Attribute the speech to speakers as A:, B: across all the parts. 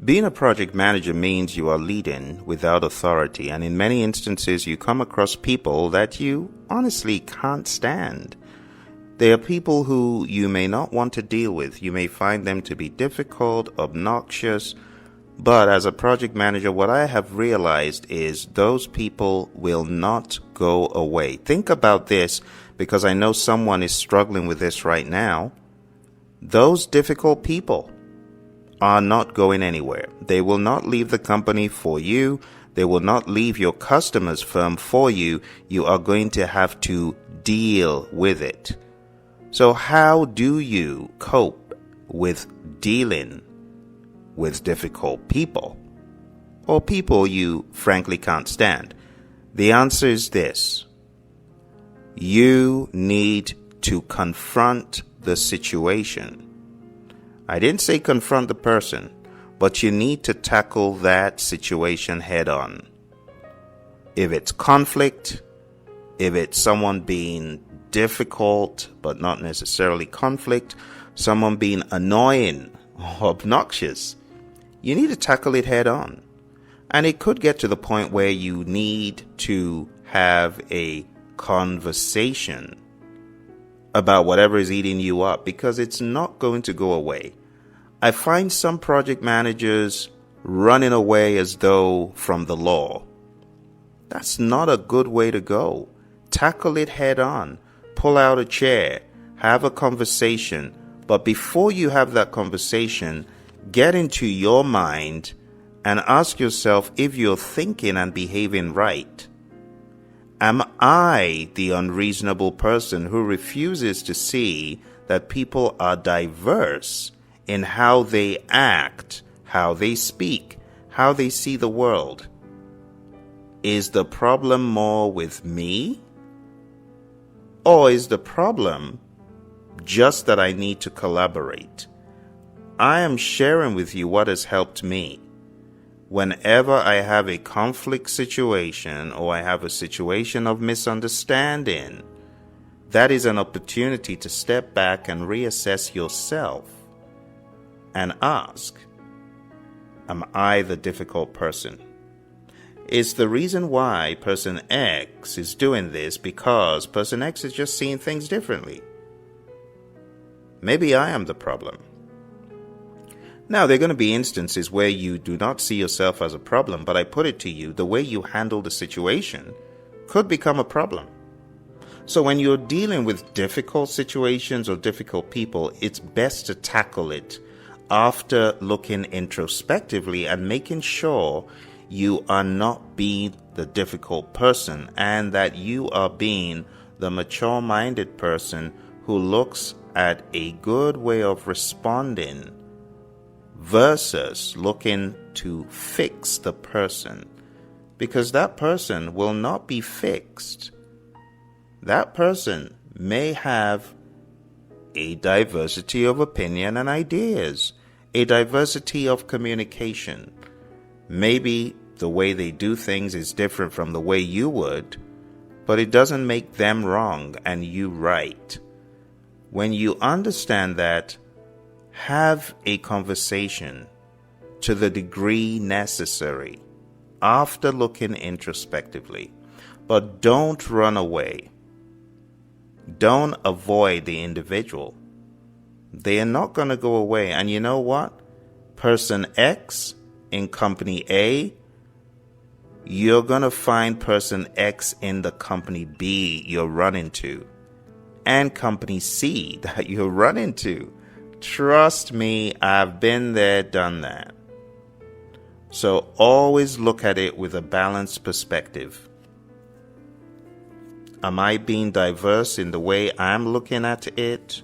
A: Being a project manager means you are leading without authority, and in many instances you come across people that you honestly can't stand. They are people who you may not want to deal with. You may find them to be difficult, obnoxious, but as a project manager, what I have realized is those people will not go away. Think about this, because I know someone is struggling with this right now. Those difficult people are not going anywhere. They will not leave the company for you. They will not leave your customer's firm for you. You are going to have to deal with it. So how do you cope with dealing with difficult people, or people you frankly can't stand? The answer is this: you need to confront the situation. I didn't say confront the person, but you need to tackle that situation head on. If it's conflict, if it's someone being difficult but not necessarily conflict, someone being annoying or obnoxious, you need to tackle it head on. And it could get to the point where you need to have a conversation about whatever is eating you up, because it's not going to go away. I find some project managers running away as though from the law. That's not a good way to go. Tackle it head on. Pull out a chair. Have a conversation. But before you have that conversation, get into your mind and ask yourself if you're thinking and behaving right. Am I the unreasonable person who refuses to see that people are diverse in how they act, how they speak, how they see the world? Is the problem more with me? Or is the problem just that I need to collaborate? I am sharing with you what has helped me. Whenever I have a conflict situation or I have a situation of misunderstanding, that is an opportunity to step back and reassess yourself and ask, am I the difficult person? Is the reason why person X is doing this because person X is just seeing things differently? Maybe I am the problem. Now, there are going to be instances where you do not see yourself as a problem, but I put it to you, the way you handle the situation could become a problem. So when you're dealing with difficult situations or difficult people, it's best to tackle it after looking introspectively and making sure you are not being the difficult person and that you are being the mature-minded person who looks at a good way of responding versus looking to fix the person, because that person will not be fixed. That person may have a diversity of opinion and ideas, a diversity of communication. Maybe the way they do things is different from the way you would, but it doesn't make them wrong and you right. When you understand that, have a conversation to the degree necessary after looking introspectively, but don't run away. Don't avoid the individual. They are not going to go away. And you know what? Person X in company A, you're going to find person X in the company B you're running to, and company C that you're running to. Trust me, I've been there, done that. So always look at it with a balanced perspective. Am I being diverse in the way I'm looking at it?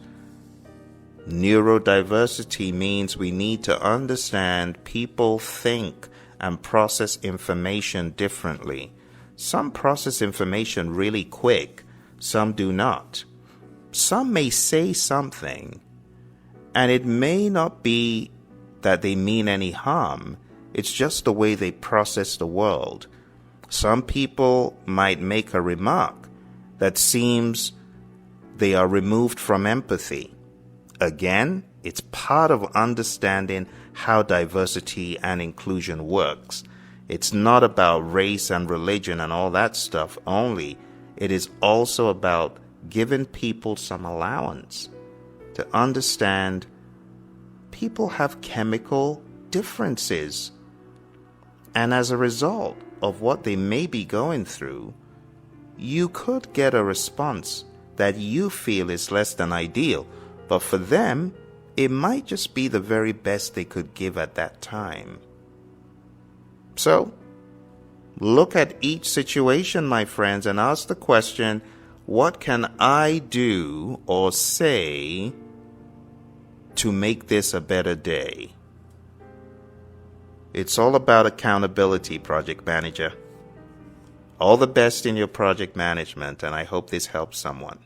A: Neurodiversity means we need to understand people think and process information differently. Some process information really quick, some do not. Some may say something, and it may not be that they mean any harm. It's just the way they process the world. Some people might make a remark that seems they are removed from empathy. Again, It's part of understanding how diversity and inclusion works. It's not about race and religion and all that stuff only. It is also about giving people some allowance to understand people have chemical differences. And as a result of what they may be going through, you could get a response that you feel is less than ideal, but for them, it might just be the very best they could give at that time. So, look at each situation, my friends, and ask the question, what can I do or say to make this a better day? It's all about accountability, project manager. All the best in your project management, and I hope this helps someone.